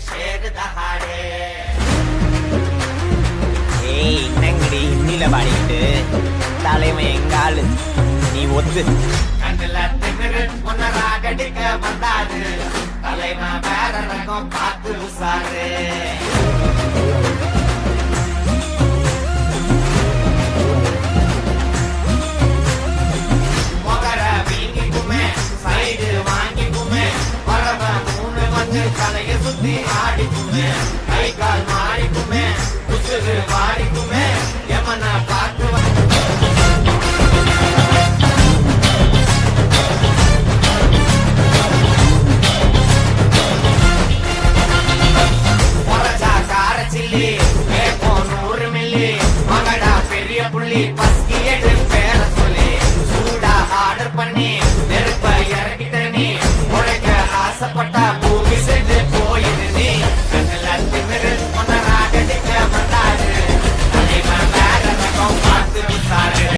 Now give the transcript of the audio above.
शेर दहाड़े ஏய் என்னங்கடி ஹிந்தியில பாடிக்கிட்டு தலைமை எங்காளு நீ ஒத்து கண்ணுல திமிரு முன்னராகடிக்க வந்தாரு தலைமை வேற ரகம் பார்த்து உசாரு மொகர வீங்கிக்குமே சைடு வாங்கிக்குமே பரவ மூணு வந்து தலைய சுத்தி ஆடிக்குமே கை கால் மாறிக்குமே உசுறு வாடிக்குமே எமன பார்த்து சில்லி 100 மில்லி மகடா பெரிய புள்ளி